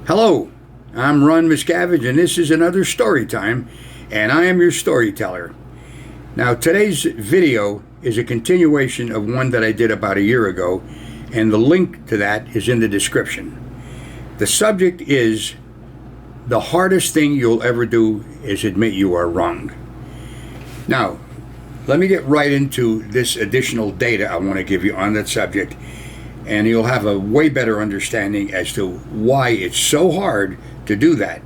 Hello, I'm Ron Miscavige, and this is another story time, and I am your storyteller. Now, today's video is a continuation of one that I did about a year ago, and the link to that is in the description. The subject is, the hardest thing you'll ever do is admit you are wrong. Now, let me get right into this additional data I want to give you on that subject, and you'll have a way better understanding as to why it's so hard to do that.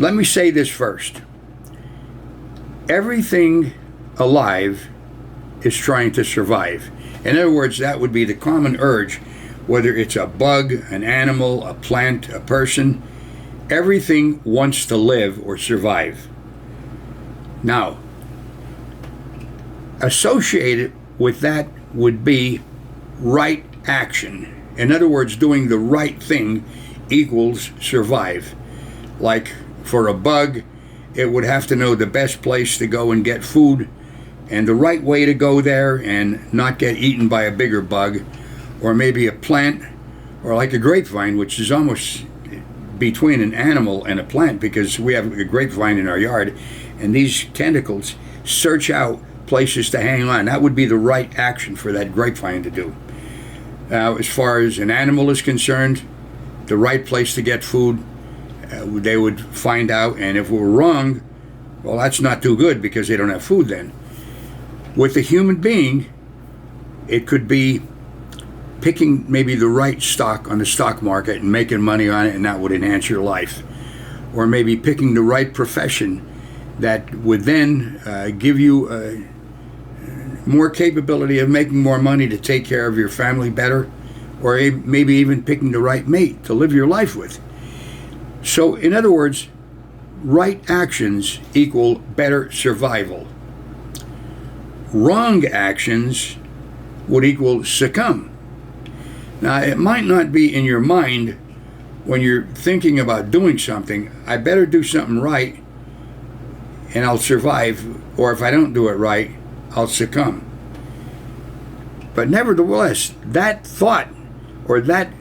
Let me say this first. Everything alive is trying to survive. In other words, that would be the common urge, whether it's a bug, an animal, a plant, a person. Everything wants to live or survive. Now, associated with that would be right action. In other words, doing the right thing equals survive. Like for a bug, it would have to know the best place to go and get food and the right way to go there and not get eaten by a bigger bug. Or maybe a plant, or like a grapevine, which is almost between an animal and a plant, because we have a grapevine in our yard and these tentacles search out places to hang on. That would be the right action for that grapevine to do. Now, as far as an animal is concerned, the right place to get food, they would find out, and if we're wrong, well, that's not too good because they don't have food then. With a human being, it could be picking maybe the right stock on the stock market and making money on it, and that would enhance your life. Or maybe picking the right profession that would then give you more capability of making more money to take care of your family better, or maybe even picking the right mate to live your life with. So, in other words, right actions equal better survival. Wrong actions would equal succumb. Now, it might not be in your mind when you're thinking about doing something, I better do something right and I'll survive, or if I don't do it right, I'll succumb. But nevertheless, that thought or that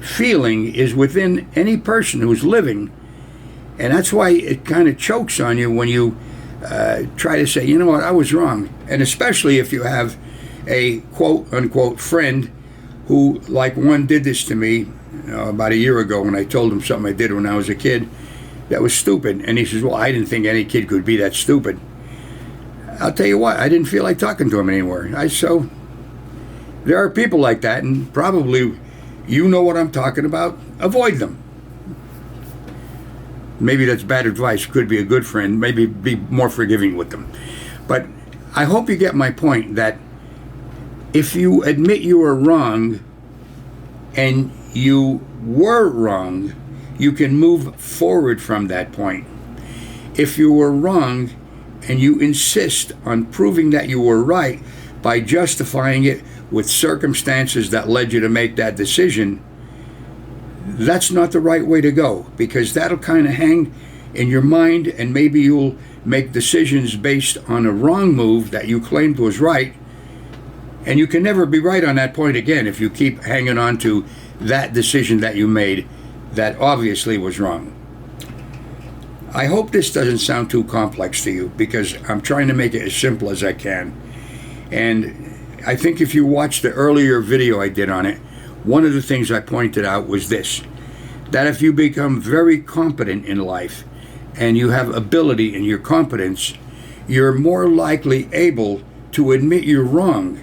feeling is within any person who's living, and that's why it kind of chokes on you when you try to say, you know what, I was wrong. And especially if you have a quote-unquote friend who, like one did this to me about a year ago when I told him something I did when I was a kid that was stupid. And he says, well, I didn't think any kid could be that stupid. I'll tell you what, I didn't feel like talking to him anymore. So there are people like that, and probably you know what I'm talking about. Avoid them. Maybe that's bad advice. Could be a good friend. Maybe be more forgiving with them. But I hope you get my point that if you admit you are wrong and you were wrong, you can move forward from that point. If you were wrong and you insist on proving that you were right by justifying it with circumstances that led you to make that decision, that's not the right way to go, because that'll kind of hang in your mind, and maybe you'll make decisions based on a wrong move that you claimed was right, and you can never be right on that point again if you keep hanging on to that decision that you made that obviously was wrong. I hope this doesn't sound too complex to you, because I'm trying to make it as simple as I can. And I think if you watched the earlier video I did on it, one of the things I pointed out was this, that if you become very competent in life and you have ability in your competence, you're more likely able to admit you're wrong.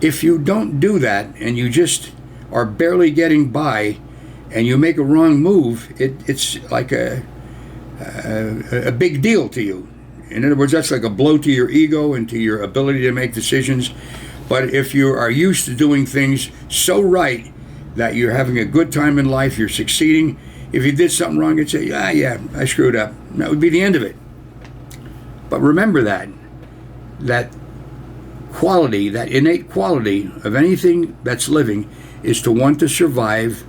If you don't do that and you just are barely getting by and you make a wrong move, it's like a big deal to you. In other words, that's like a blow to your ego and to your ability to make decisions. But if you are used to doing things so right that you're having a good time in life, you're succeeding, if you did something wrong, you'd say, yeah, I screwed up. And that would be the end of it. But remember that quality, that innate quality of anything that's living is to want to survive,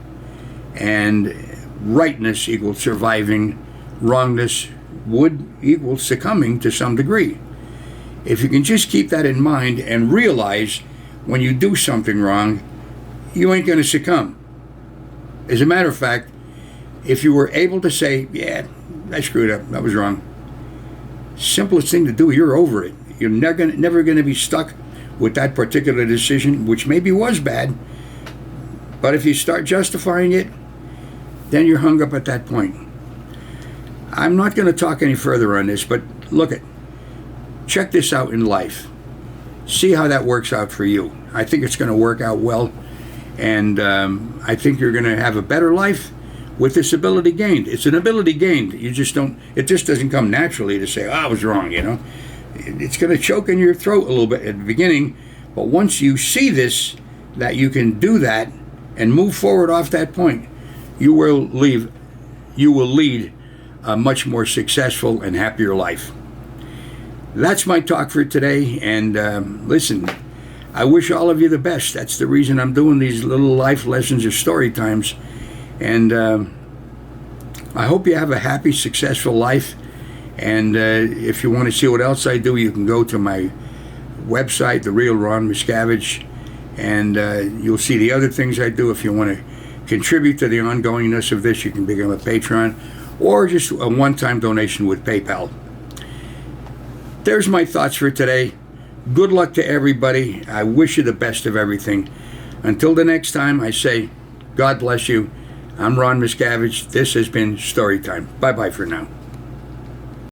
and rightness equals surviving, wrongness would equal succumbing to some degree. If you can just keep that in mind and realize when you do something wrong, you ain't going to succumb. As a matter of fact, if you were able to say, yeah, I screwed up, I was wrong, simplest thing to do, you're over it. You're never going to be stuck with that particular decision, which maybe was bad. But if you start justifying it, then you're hung up at that point. I'm not going to talk any further on this, but look at, check this out in life. See how that works out for you. I think it's going to work out well, and I think you're going to have a better life with this ability gained. It's an ability gained. You just don't, it just doesn't come naturally to say, oh, I was wrong, you know. It's going to choke in your throat a little bit at the beginning, but once you see this, that you can do that and move forward off that point, you will lead a much more successful and happier life. That's my talk for today, and listen, I wish all of you the best. That's the reason I'm doing these little life lessons or story times, and I hope you have a happy, successful life. And if you want to see what else I do, you can go to my website, The Real Ron Miscavige, and you'll see the other things I do. If you want to contribute to the ongoingness of this, you can become a patron, or just a one-time donation with PayPal. There's my thoughts for today. Good luck to everybody. I wish you the best of everything. Until the next time, I say, God bless you. I'm Ron Miscavige. This has been Storytime. Bye-bye for now.